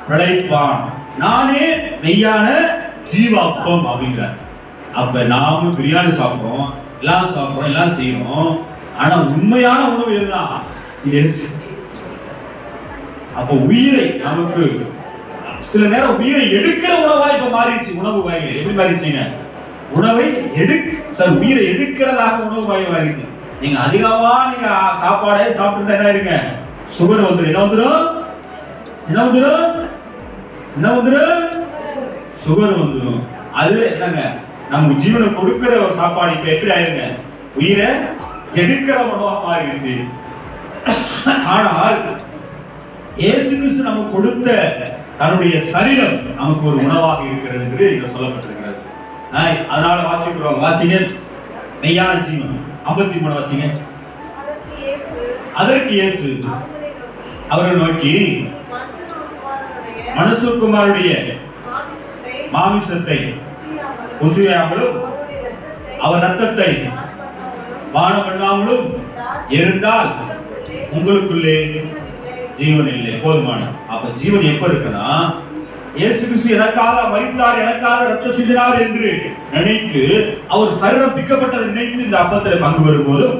பிழைப்பான், நானே மெய்யான ஜீவாப்பம் அப்படிங்கிறார். அப்ப நாம பிரியாணி சாப்பிடுறோம், எல்லாம் செய்யறோம். ஆனா உண்மையான உணவு எதுதான், அப்ப உயிரை நமக்கு சில நேரம் உயிரை எடுக்கிற உணவா இப்ப மாறிடுச்சு. உணவு வகை எப்படி மாறிடுச்சுங்க, உயிரை எடுக்கிறதாக உணவு வகை மாறிடுச்சு. நீங்க அதிகமா நீங்க சாப்பாடே சாப்பிட்டு என்ன இருங்க, சுகர் வந்துடும். என்ன வந்துடும், சுகர் வந்துடும். அது என்னங்க, நமக்கு ஜீவனை கொடுக்கிற ஒரு சாப்பாடு இப்ப எப்படி ஆயிருங்க, உயிரை எடுக்கிற உணவா மாறிடுச்சு. ஆனால் இயேசு கிறிஸ்து நமக்கு கொடுத்த தன்னுடைய சரீரம் நமக்கு ஒரு உணவாக இருக்கிறது என்று இங்க சொல்லப்பட்டிருக்கிறது. அதனால வாசிங்க, மெய்யான ஜீவன். 53 வாசிங்க. அதற்கு இயேசு அவரை நோக்கி, மனுஷகுமாரனுடைய மாமிசத்தை புசியாமலும் அவர் ரத்தத்தை பானம் பண்ணாமலும் இருந்தால் உங்களுக்குள்ளே ஜீவன் இல்லை. போதுமான. அப்ப ஜீவன் எப்ப இருக்குன்னா, இயேசு கிறிஸ்து எனக்காக மரித்தார், எனக்காக ரத்தம் சிந்தினார் என்று நினைத்து, அவர் சரீரம் பிக்கப்பட்டதை நினைத்து இந்த அப்பத்தில் பங்கு வரும்போதும்,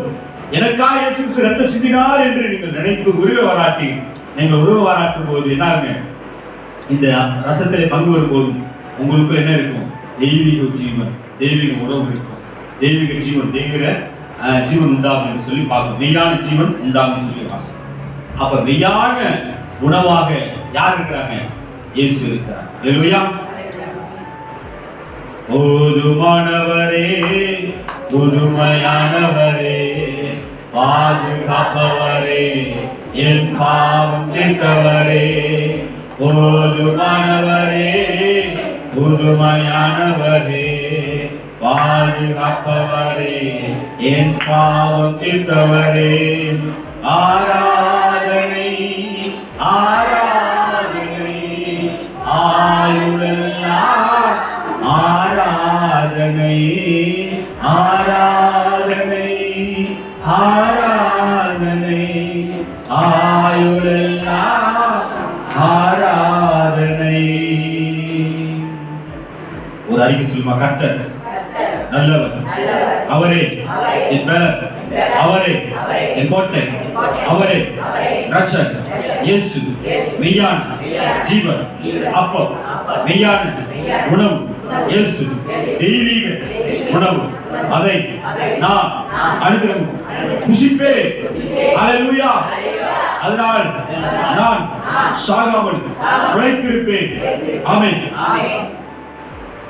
எனக்காக இயேசு கிறிஸ்து ரத்தம் சிந்தினார் என்று நீங்கள் நினைத்து உருவ வராட்டும் போது என்ன, இந்த ரசத்திலே பங்கு வரும்போதும் உங்களுக்கு என்ன இருக்கும், தெய்வீக ஜீவன், தெய்வீக உணவு இருக்கும், தெய்வீக ஜீவன், தெய்வீக ஜீவன் உண்டாகும் என்று சொல்லி பார்க்கணும். மெய்யான ஜீவன் உண்டாகும் சொல்லி வாசம். அப்ப மெய்யான உணவாக யார் இருக்கிறாங்க, இயேசு இருக்கிறார். அல்லேலூயா. போதுமானவரே, புதுமையானவரே, பாதுகாப்பவரே, என் பாவம் தீர்த்தவரே, போதுமானவரே, புதுமையானவரே, பாதுகாப்பவரே, என் பாவம் தீர்த்தவரே, ஆராதனை ஆராதனை ஆயுளெல்லாம் ஆராதனை ஆராதனை ஆராதனை ஆயுளெல்லாம் ஆராதனை. ஒரு அறிக்கை சொல்லுமா, கர்த்தர் நல்லவர், அவரே என் பலன், அவரே என் கோட்டை, அவரே ரட்சகர், இயேசு மெய்யான ஜீவன், அப்பம் மெய்யான உணவு, இயேசு தெய்வீக உணவு, அதை நான் அனுதினமும் புசிப்பேன். அல்லேலூயா. அதனால் நான் சாகாமல் உழைத்திருப்பேன். ஆமென்.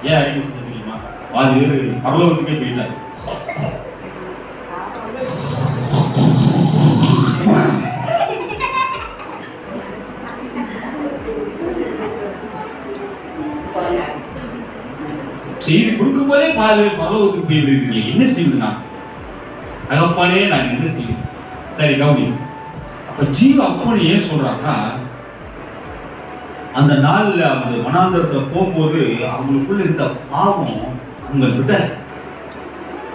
ஏன் அறிக்கை சொல்ல தெரியுமா? பாதி பேர் பரலோகத்துக்கே போயிட்டார். செய்தி கொடுக்கும் போதே பாதி பரலோகத்துக்கு போயிட்டு என்ன செய்யுதுன்னா, தகப்பானே நான் என்ன செய்வேன்? சரி கவுனி. அப்ப ஜீவ அப்பன்னு ஏன் சொல்றாங்கன்னா, அந்த நாள்ல அவங்க வனாந்தரத்துல போகும்போது அவங்களுக்குள்ள இருந்த பாவம் அவங்க விடல,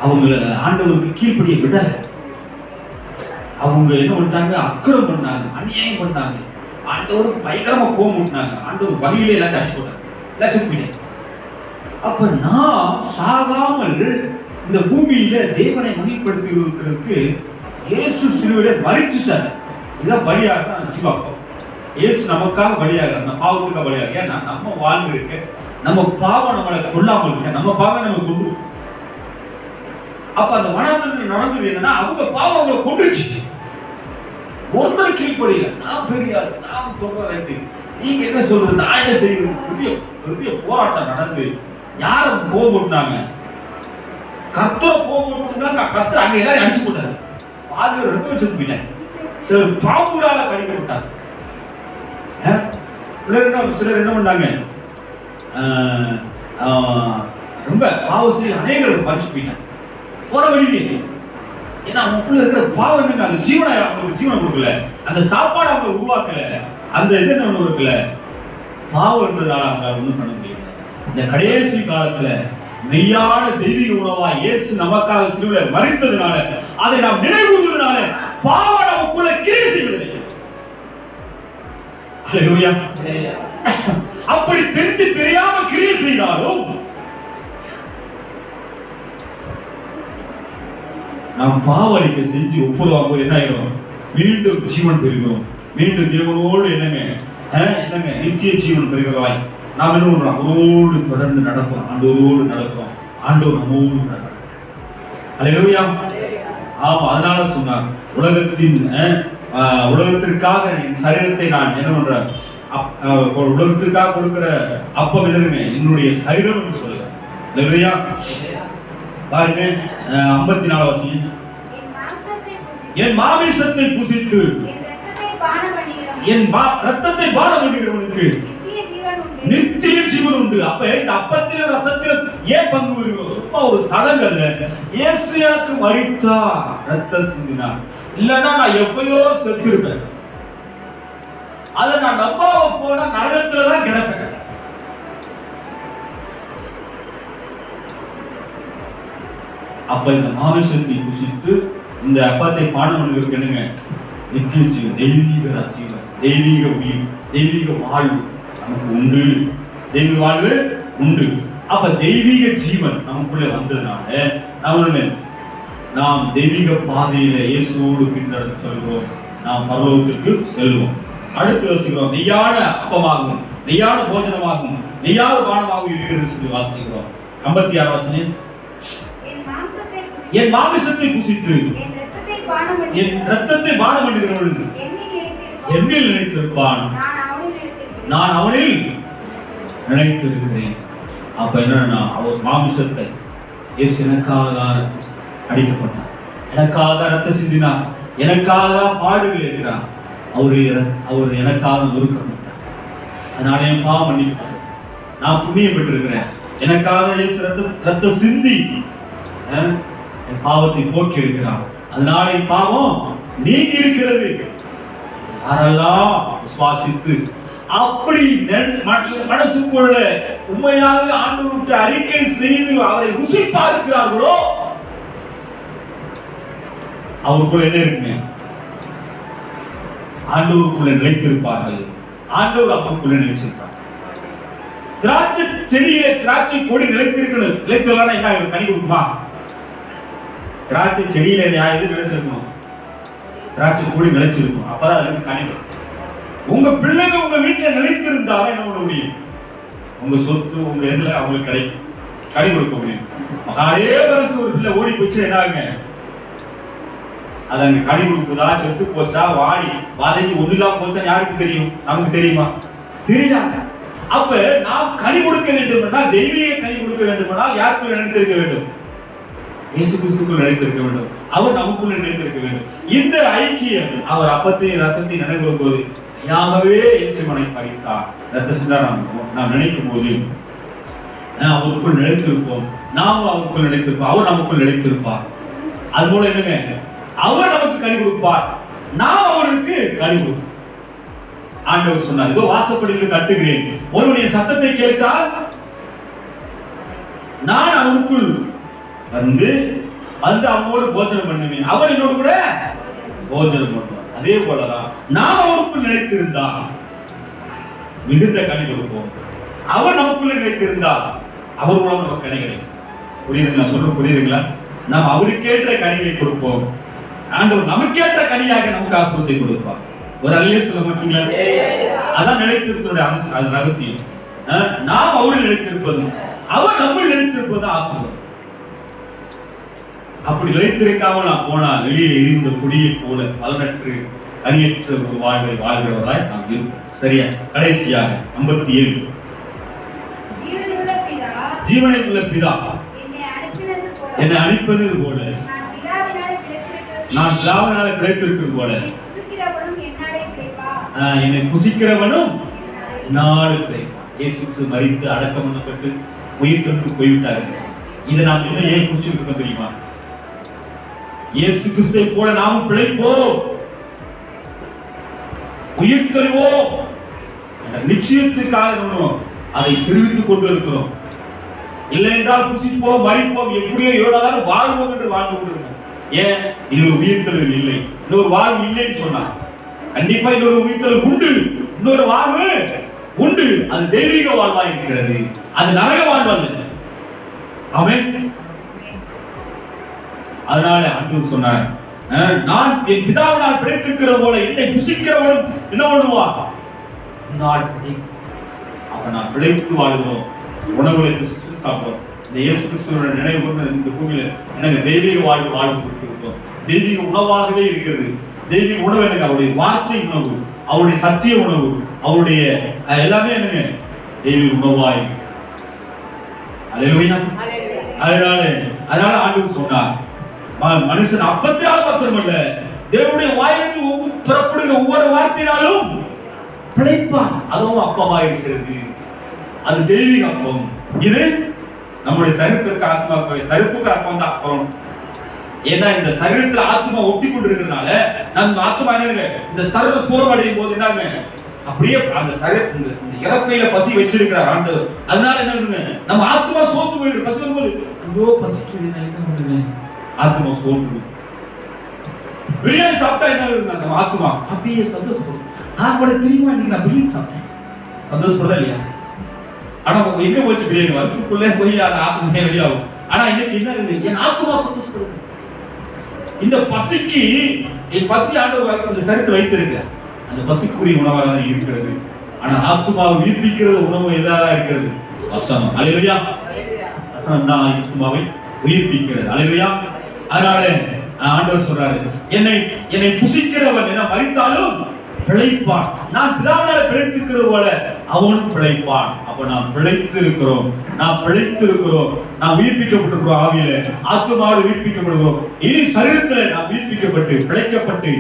அவங்கள ஆண்டவருக்கு கீழ்ப்படிய விடல. அவங்க என்ன பண்ணிட்டாங்க? அக்கிரம் பண்ணாங்க, அநியாயம் பண்ணாங்க, ஆண்டவருக்கு பயங்கரமா கோபம் விட்டாங்க. ஆண்டவர் வழியிலே எல்லாத்தையும் அடிச்சு போட்டாங்க, எல்லாம் செத்து போயிட்டாங்க. அப்ப நான் சாகாமல் இந்த பூமியில தேவனை மகிமைப்படுத்துவதற்கு இயேசு சிலுவையில மரிச்சுட்டார். இதான் பலியாக தான் ஜீவாப்பம். இயேசு நமக்காக பலியாக, அந்த பாவத்துக்காக பலியாக. ஏன்னா நம்ம வாழ்ந்து இருக்க, நம்ம பாவம் நம்மளை கொல்லாமல் இருக்க, நம்ம பாவம் நம்ம கொண்டு. அப்ப அந்த வனாந்தரத்தில் நடந்தது என்னன்னா, அவங்க பாவம் அவங்களை கொண்டுச்சு. ஒருத்தர் கீழ்ப்படியில, நான் பெரிய நான் சொல்றேன், நீங்க என்ன சொல்றது, நான் என்ன செய்யறது, பெரிய பெரிய போராட்டம் நடந்து யாரும் கோபப்பட்டாங்க, கர்த்தரை கோபப்பட்டாங்க. கர்த்தர் அங்க எல்லாரும் அடிச்சு போட்டாரு, பாதி 2 வருஷத்துக்கு போயிட்டாங்க. சிலர் பாம்புரால கடிக்கப்பட்டாங்க. சிலர் என்ன பண்ணாங்க, ரொம்ப பாவம் செய்ய அநேகர் பறிச்சு போயிட்டாங்க போற வழியிலே. ஏன்னா அவங்களுக்குள்ள இருக்கிற பாவம் என்னங்க, அந்த ஜீவனை அவங்களுக்கு ஜீவனை கொடுக்கல, அந்த சாப்பாடு அவங்க உருவாக்கல, அந்த இது ஒண்ணு இருக்கல. பாவம் இருந்ததுனால அவங்க ஒண்ணும் பண்ண முடியல. இந்த கடைசி காலத்துல மெய்யான தெய்வீக உணவா இயேசு நமக்காக சிலுவையில மரித்ததுனால, அதை நாம் நினைவுறுவதனால பாவம் நமக்குள்ள கிரியை செய்வதில்லை. அல்லேலூயா. அப்படி தெரிஞ்சு தெரியாம கிரியை செய்தாலும் நாம் பாவரிக்கை செஞ்சு ஒப்புரவாகும் என்ன ஆயிரும்? மீண்டும் ஜீவன் பெறுகிறோம். மீண்டும் தேவனோடு என்னங்க நித்திய ஜீவன் பெறுகிறவாய் நாம் என்ன பண்றோம்? அவரோடு தொடர்ந்து நடக்கிறோம், ஆண்டவரோடு நடக்கிறோம், ஆண்டவர் நம்மோடு நடக்கிறோம். அல்லேலூயா. ஆமா, அதனால சொன்னார், உலகத்திற்காக என் சரீரத்தை நான் என்ன பண்றேன், உலகத்திற்காக கொடுக்கிற அப்பம் என்னதுங்க, என்னுடைய சரீரம் சொல்லுங்க. அல்லேலூயா. பாருங்க 54 வசனம். என் மாமிசத்தை புசித்து என் ரத்தத்தை பானம் பண்ணுகிறவனுக்கு நித்திய ஜீவன் உண்டு. அப்ப இந்த அப்பத்திலும் ரசத்திலும் ஏன் பங்கு பெறுகிறோம்? சும்மா ஒரு சடங்கல்ல. இயேசு எனக்கு மரித்தார், ரத்தம் சிந்தினார், இல்லன்னா நான் எப்பயோ செத்துருப்பேன். அதை நான் நம்பாம போனா நரகத்துலதான் கிடப்பேன். அப்ப இந்த மாமிசத்தை புசித்து இந்த அப்பத்தை பானம் பண்ணுகிறதுக்கு என்னங்க, நித்திய ஜீவன், தெய்வீக ஜீவன், தெய்வீக உயிர், தெய்வீக வாழ்வு நமக்கு உண்டு. தெய்வீக வாழ்வு உண்டு. அப்ப தெய்வீக ஜீவன் நமக்குள்ள வந்ததுனால நாம் தெய்வீக பாதையில இயேசுவோடு பின்தொடர்ந்து சொல்கிறோம், நாம் பரலோகத்திற்கு செல்வோம். அடுத்து யோசிக்கிறோம், மெய்யான அப்பமாகவும் மெய்யான போஜனமாகவும் மெய்யான பானமாகவும் இருக்கிறது சொல்லி வாசிக்கிறோம். 56 வசனம். என் மாமிசத்தை புசித்து என் ரத்தத்தை பானம் பண்ணுகிறவனுக்கு என்னில் நிலைத்திருப்பான், நான் அவனில் நிலைத்திருக்கிறேன். அப்ப என்னன்னா, அவர் மாமிசத்தை இயேசு எனக்காக அடிக்கப்பட்டார், எனக்காக ரத்தம் சிந்தினார், எனக்காக பாடுகள் இருக்கிறார், அவர் எனக்காக நொறுக்கப்பட்டார். அதனால என் பாவம் மன்னிக்கப்பட்டது. நான் புண்ணியம் பெற்றிருக்கிறேன். எனக்காக இயேசு ரத்த சிந்தி என் பாவத்தை போக்கி இருக்கிறார். அதனால என் பாவம் நீங்கி இருக்கிறது. யாரெல்லாம் விசுவாசித்து அப்படி மனசுக்குள்ள உண்மையாக ஆண்டவருக்கு அறிக்கை செய்து அவரை ருசி பார்க்கிறார்களோ அவருக்குள்ள என்ன இருக்குங்க? ஆண்டவருக்குள்ள நிலைத்திருப்பார்கள். ஆண்டவர் அவருக்குள்ள நிலைச்சிருப்பார். திராட்சை செடியில திராட்சை கொடி நிலைத்திருக்கணும். நிலைத்திருக்கா என்ன கனி கொடுக்குமா? திராட்சை செடியில எது நிலைச்சிருக்கணும்? திராட்சை கொடி நிலைச்சிருக்கும். அப்பதான் அதுக்கு கனி வரும். உங்க பிள்ளைங்க உங்க வீட்டுல நிலைத்திருந்தா என்ன பண்ண முடியும்? உங்க சொத்து உங்க இதுல அவங்களுக்கு கிடைக்கும், கனி கொடுக்க முடியும். அதே வருஷம் ஒரு பிள்ளை ஓடி போச்சு என்ன ஆகுங்க? அது அங்க கனி கொடுக்குதா, செத்து போச்சா, வாடி வாதைக்கு ஒண்ணுலாம் போச்சா யாருக்கு தெரியும்? நமக்கு தெரியுமா? தெரியாது. அப்ப நாம் கனி கொடுக்க வேண்டும் என்றால், தெய்வீக கனி கொடுக்க வேண்டும் என்றால் யாருக்குள்ள நினைத்திருக்க வேண்டும்? இயேசு கிறிஸ்துக்குள் நினைத்திருக்க வேண்டும். அவர் நமக்குள்ள நினைத்திருக்க வேண்டும். இந்த ஐக்கியம் அவர் அப்பத்தையும் ரசத்தையும் நினைக்கும் போது யாகவே இயேசு மனை பறித்தார் ரத்த சிந்தா நாம் நினைக்கும் போது அவருக்குள் நினைத்திருப்போம். நாம் அவருக்குள் நினைத்திருப்போம். அவர் நமக்குள் நினைத்திருப்பார். அது போல என்னங்க, அவர் நமக்கு கனி கொடுப்பார், நாம் அவருக்கு கனி கொடுப்போம். ஆண்டவர் சொன்னார், இதோ வாசப்படியில் தட்டுகிறேன், ஒருவனுடைய சத்தத்தை கேட்டால் நான் அவனுக்குள் வந்து அவனோடு போஜனம் பண்ணுவேன், அவர் என்னோடு கூட போஜனம் பண்ணுவார். அதே போலதான் நாம் அவருக்குள் நிலைத்திருந்தால் மிகுந்த கனி கொடுப்போம். அவர் நமக்குள்ள நிலைத்திருந்தால் அவர் மூலம் நமக்கு கனி கிடைக்கும். புரியுதுங்களா? சொல்ல புரியுதுங்களா? நாம் அவருக்கேற்ற கனிகளை கொடுப்போம். ஆண்டவர் நமக்கேற்ற கனியாக நமக்கு ஆசீர்வாதத்தை கொடுப்பார். ஒரு அல்லே சொல்ல மாட்டீங்களா? அதான் நிலைத்திருப்பதுடைய ரகசியம். நாம் அவரில் நிலைத்திருப்பதும் அவர் நம்ம நிலைத்திருப்பதும் ஆசீர்வாதம். அப்படி நிலைத்திருக்காமல் நாம் போனால் வெளியே இருந்த கொடியை போல பலனற்று கனியற்ற ஒரு வாழ்வை வாழ்கிறவராய் நாம் இருப்போம். சரியா? கடைசியாக 57 ஜீவனில் உள்ள பிதா என்னை அனுப்பினது போல நான் பிதாவினாலே பிழைத்திருக்கிறது போல என்னை புசிக்கிறவனும் என்னாலே பிழைப்பான். இயேசு மரித்து அடக்கம் பண்ணப்பட்டு உயிர் தொட்டு போய்விட்டார்கள். இதை நாம் என்ன ஏன் குறிச்சிருக்கோம் தெரியுமா? இயேசு கிறிஸ்துவை போல நாமும் பிழைப்போம், உயிர் தருவோம் நிச்சயத்துக்காக அதை தெரிவித்துக் கொண்டு இருக்கிறோம். இல்லை என்றால் புசிப்போம், மறிப்போம், எப்படியோ எவ்வளவு வாழ்வோம் என்று வாழ்ந்து கொண்டிருக்கோம். ஏன்? இன்னொரு உயிர்த்தல் இல்லை, இன்னொரு வாழ்வு இல்லைன்னு சொன்னார். கண்டிப்பா இன்னொரு உயிர்த்தல் உண்டு, இன்னொரு வாழ்வு உண்டு. அது தெய்வீக வாழ்வா இருக்கிறது, அது நரக வாழ்வல்ல. ஆமென். அதனால ஆண்டவர் சொன்னார், நான் என் பிதாவினால் பிழைத்திருக்கிறது போல என்னை புசிக்கிறவனும் என்ன பண்ணுவான்? நான் பிழைத்து வாழ்கிறோம், உணவுகளை சாப்பிடுறோம். இந்த இயேசு கிறிஸ்துவோட நினைவு இந்த பூமியில எனக்கு தெய்வீக வாழ்வு வாழ்வு கொடுத்திருக்கோம். தெய்வீக உணவாகவே இருக்கிறது. தெய்வீக உணவு எனக்கு அவருடைய வார்த்தை உணவு, அவருடைய சத்திய உணவு, அவருடைய எல்லாமே எனக்கு தெய்வீக உணவாய். அல்லேலூயா. அதனால ஆண்டவர் சொன்னார், மனுஷன் அப்பத்தினால் மாத்திரமல்ல தேவனுடைய வாயிலிருந்து புறப்படுகிற ஒவ்வொரு வார்த்தையினாலும் பிழைப்பான். அதுவும் அப்பமா இருக்கிறது, அது தெய்வீக அப்பம். இது நம்முடைய சரீரத்திற்கு ஆத்மா, சரீரத்துக்கு ஆத்மா தான் அப்பம். ஏன்னா இந்த சரீரத்துல ஆத்மா ஒட்டி கொண்டு இருக்கிறதுனால நம்ம ஆத்மா என்ன, இந்த சரீரம் சோர்வடையும் போது என்ன அப்படியே அந்த சரீரத்துல இந்த இறப்பையில பசி வச்சிருக்கிறார் ஆண்டவர். அதனால என்ன நம்ம ஆத்மா சோர்ந்து போயிடும். பசி வரும்போது ஐயோ பசிக்குது, நான் என்ன பண்ணுவேன்? ஆத்மா சோர்ந்து. பிரியாணி சாப்பிட்டா என்ன நம்ம ஆத்மா அப்படியே சந்தோஷப்படும். நான் கூட தெரியுமா இன்னைக்கு நான் பிரியாணி சாப்பிட்டேன், சந்தோஷப்படுதா இல்லையா? ஆனா எங்க போச்சு பிரியாணி? வகுப்புக்குள்ளே போய் அந்த ஆசை வெளியாகும். ஆனா இன்னைக்கு என்ன இருக்குது? என் ஆத்மா சந்தோஷப்படுது. இந்த பசிக்கு என் பசி ஆண்டவர் அந்த சரீரத்தில் வைத்திருக்க அந்த பசிக்குரிய உணவாக இருக்கிறது. ஆனா ஆத்மாவை உயிர்ப்பிக்கிறது உணவு எதாக இருக்கிறது? வசனம். அல்லேலூயா. வசனம் தான் ஆத்மாவை உயிர்ப்பிக்கிறது. அல்லேலூயா. அதனால ஆண்டவர் சொல்றாரு, என்னை புசிக்கிறவன் என்ன மரித்தாலும் பிழைப்பான். நான் பிதாவினால் பிழைத்திருக்கிறது போல அவனும் பிழைப்பான். அப்ப நாம் பிழைத்திருக்கிறோம், நாம் பிழைத்திருக்கிறோம், நாம் உயிர்ப்பிக்கப்பட்டிருக்கிறோம். ஆவியில ஆத்மாவோடு உயிர்ப்பிக்கப்படுகிறோம். இனி சரீரத்தில் நாம் உயிர்ப்பிக்கப்பட்டு பிழைக்கப்பட்டு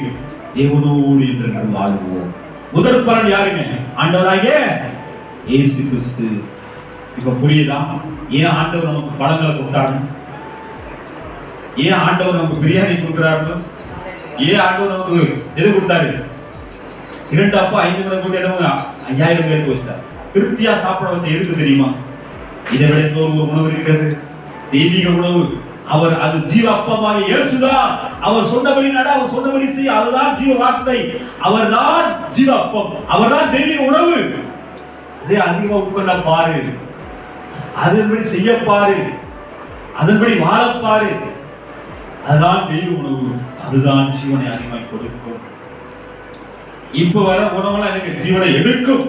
தேவனோடு என்று வாழ்வோம். முதல் பலன் யாருங்க? ஆண்டவராகிய இயேசு கிறிஸ்து. இப்ப புரியுதா ஏன் ஆண்டவர் நமக்கு பழங்களை கொடுத்தாரு? ஏன் ஆண்டவர் நமக்கு பிரியாணி கொடுக்குறாரு? ஏன் ஆண்டவர் நமக்கு எது கொடுத்தாரு? 2 அப்பா 5 மணி கூட்டி 5000 பேருக்கு வச்சார். திருப்தியா சாப்பிட வச்ச எதுக்கு தெரியுமா? இதை விட இன்னொரு உணவு இருக்கிறது, தெய்வீக உணவு. அவர் அது ஜீவ அப்பமாக இயேசுதான். அவர் சொன்னபடி நட, அவர் சொன்னபடி செய். அதுதான் ஜீவ வார்த்தை. அவர்தான் ஜீவ அப்பம், அவர்தான் தெய்வீக உணவு. அதே அதிகமா உட்கொள்ள பாரு, அதன்படி செய்ய பாரு, அதன்படி வாழ பாரு. அதுதான் தெய்வ உணவு, அதுதான் ஜீவனை அதிகமாய் கொடுக்கும். இப்ப வர உணவுலாம் எனக்கு ஜீவனை எடுக்கும்.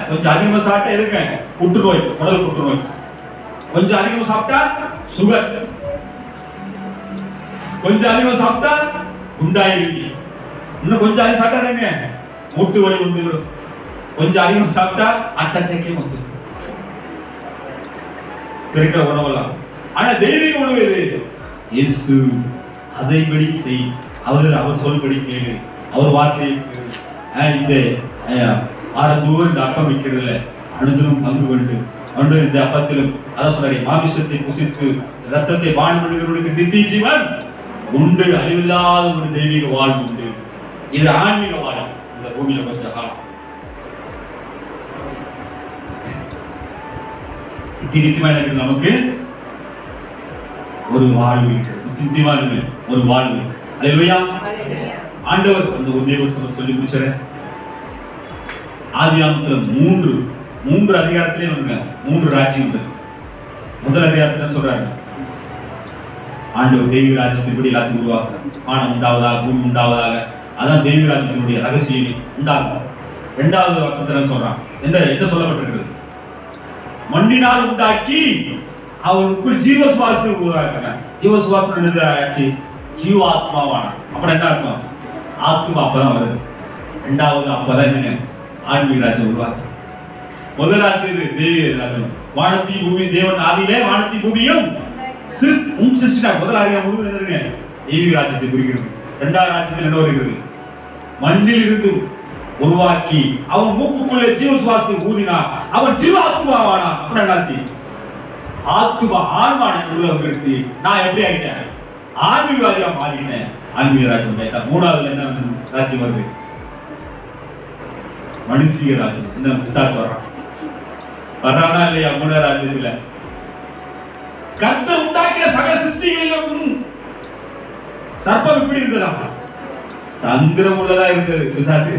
கொஞ்சம் அதிகமா சாப்பிட்டா எதுங்க? புற்றுநோய், உடல் புற்றுநோய். கொஞ்சம் அதிகமா சாப்பிட்டா சுகர், கொஞ்சம் அதிகமா சாப்பிட்டா குண்டாயிருவீங்க. இன்னும் கொஞ்சம் அதிகம் சாப்பிட்டாங்க மூட்டு வலி வந்துடும். கொஞ்சம் அதிகமா சாப்பிட்டா அட்டத்தைக்கே வந்து இருக்கிற உணவெல்லாம். ஆனா தெய்வீக உணவு எது? இயேசு. அதைப்படி செய், அவர் சொல்படி கேளு, அவர் வார்த்தையை இந்த வாரந்தோறும் இந்த அப்பம் வைக்கிறதுல அனுதினம் பங்கு கொண்டு ஒன்று இந்த அப்பத்திலும் அதான் சொல்றாரு, மாமிசத்தை புசித்து ரத்தத்தை பானம் பண்ணுகிறவர்களுக்கு நித்திய ஜீவன் உண்டு, அழிவில்லாத ஒரு தெய்வீக வாழ்வு உண்டு. இது ஆன்மீக வாழ்வு. இந்த பூமியில கொஞ்ச காலம் நித்தியமா இருக்கு, நமக்கு ஒரு வாழ்வு இருக்கு, நித்தியமா இருக்கு ஒரு வாழ்வு இருக்கு. அல்லேலூயா. ஆண்டவர் அந்த ஒன்றே ஒரு சொல்லி முடிச்சாரு. ஆதியாகமத்துல 3 அதிகாரத்திலே வந்துங்க 3 ராஜ்யம் உண்டு. முதல் அதிகாரத்துல சொல்றாங்க, ஆண்டவர் தெய்வீக ராஜ்யத்தின்படி எல்லாத்தையும் உருவாக்குறாங்க. வானம் உண்டாவதாக, பூமி உண்டாவதாக. அதான் தெய்வீக ராஜ்யத்தினுடைய ரகசியம் உண்டாகும். 2வது வருஷத்துல சொல்றான், என்ன சொல்லப்பட்டிருக்கிறது? மண்ணினால் உண்டாக்கி அவருக்குள் ஜீவ சுவாசத்தை உருவாக்குறாங்க. ஜீவ சுவாசம் என்னது ஆச்சு? ஜீவாத்மாவான. அப்புறம் என்ன அர்த்தம்? ஆத்மா அப்பதான் வருது. 2வது அப்பதான் என்னங்க? ஆன்மீக ராஜ்யம் உருவாக்கு. முதல் ராஜ்யம் இது தெய்வீக ராஜ்யம். வானத்தையும் பூமி தேவன் ஆதியிலே வானத்தையும் பூமியும் சிருஷ்டித்தார். முதல் அதிகாரம் முழுவதும் என்னதுங்க? தெய்வீக ராஜ்யத்தை குறிக்கிறது. 2வது ராஜ்யத்தில் என்ன வருகிறது? மண்ணில் இருந்து உருவாக்கி அவன் மூக்குக்குள்ளே ஜீவ சுவாசத்தை ஊதினான், அவன் ஜீவ ஆத்மாவானா. அப்புறம் என்னாச்சு? ஆத்மா ஆன்மான உள்ள வந்துருச்சு. நான் எப்படி ஆகிட்டேன்? ஆன்மீகவாதியா மாறிட்டேன். ஆன்மீக ராஜ்யம் கேட்டா 3வது என்ன ராஜ்யம் வருது? மனுஷிய ராஜ்யம். இந்த பிசாசு வர்றானா இல்லையா? 3வது ராஜ்யத்துல கர்த்தர் உண்டாக்கிய சகல சிருஷ்டிகளிலும் சர்ப்பம் எப்படி இருந்ததா? தந்திரம் உள்ளதா இருந்தது பிசாசு.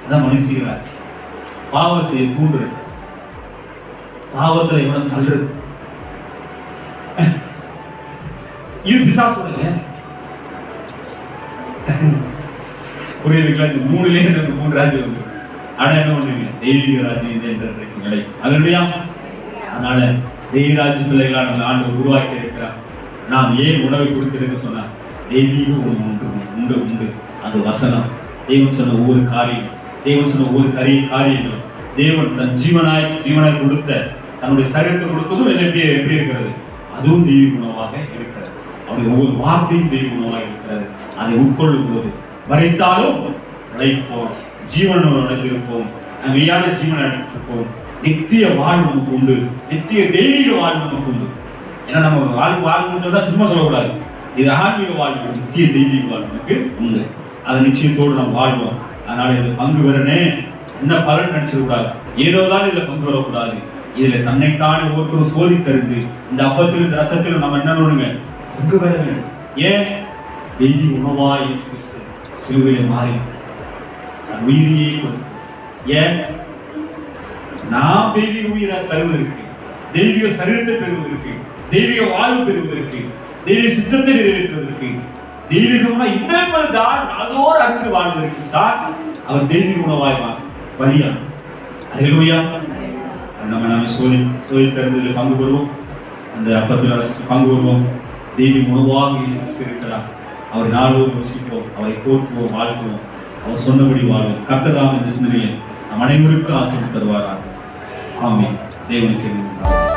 அதான் மனுஷிய ராஜ்யம். பாவம் செய்ய தூண்டுறது, பாவத்துல இவனை தள்ளுறது, இது பிசாசோட வேலை. புரியுதுங்களா? இந்த 3லே 3 ராஜ்யம் வந்து. ஆனா என்ன பண்ணுவீங்க? தெய்வீக ராஜ்யம் இது என்ற நிலை. அல்லேலூயா. அதனால தெய்வீக ராஜ்ய பிள்ளைகளா நம்ம ஆண்டவர் உருவாக்கி இருக்கிறார். நாம் ஏன் உணவை கொடுத்திருக்க சொன்னா, தெய்வீக உணவு உண்டு உண்டு. அது வசனம். தேவன் சொன்ன ஒவ்வொரு காரியம், தேவன் சொன்ன ஒவ்வொரு காரியங்களும், தேவன் தன் ஜீவனாய் கொடுத்த தன்னுடைய சரீரத்தை கொடுத்ததும் எப்படி இருக்கிறது? அதுவும் தெய்வீக உணவாக இருக்கிறது. அவருடைய ஒவ்வொரு வார்த்தையும் தெய்வீக உணவாக இருக்கிறது. அதை உட்கொள்ளும் போது மறைத்தாலும் உழைப்போம், ஜீவனோடு அடைந்திருப்போம், மெய்யான ஜீவனை அடைந்திருப்போம். நித்திய வாழ்வு நமக்கு உண்டு, நித்திய தெய்வீக வாழ்வு நமக்கு உண்டு. ஏன்னா நம்ம வாழ்வு சும்மா சொல்லக்கூடாது. இது ஆன்மீக வாழ்வு, நித்திய தெய்வீக வாழ்வு நமக்கு உண்டு. அதை நிச்சயத்தோடு நாம் வாழ்வோம். அதனால இது பங்கு பெறனே என்ன பலன் நினைச்சிடக்கூடாது, ஏதோதான் இதுல பங்கு வரக்கூடாது. இதுல தன்னைத்தானே ஒருத்தரும் சோதித்தறிந்து இந்த அப்பத்திலும் இந்த ரசத்திலும் நம்ம என்ன பண்ணுங்க? பங்கு பெற வேண்டும். ஏன்? தெய்வீக உணவா இயேசு கிறிஸ்து சிலுவையிலே மாறி உயிரியே கொடுத்து. ஏன்? நாம் தெய்வீக உயிரை பெறுவதற்கு, தெய்வீக சரீரத்தை பெறுவதற்கு, தெய்வீக வாழ்வு பெறுவதற்கு, தெய்வீக சித்தத்தை நிறைவேற்றுவதற்கு, தெய்வீகம்னா இன்னொரு தான் அதோடு அறிந்து வாழ்வதற்கு தான் அவர் தெய்வீக உணவாய் வழியா. அல்லேலூயா. நம்ம சோதி திறந்ததில் பங்கு பெறுவோம், அந்த அப்பத்தில் பங்கு வருவோம். தெய்வீக உணவாக இயேசு இருக்கிறார். அவரை நாளோடு யோசிப்போம், அவரை போற்றுவோம், வாழ்த்துவோம், அவர் சொன்னபடி வாழ்வோம். கர்த்தர் தாம் இந்த சிந்தனையை நம் அனைவருக்கும் ஆசீர்வாதம் தருவாராக. ஆமென். தேவனுக்கு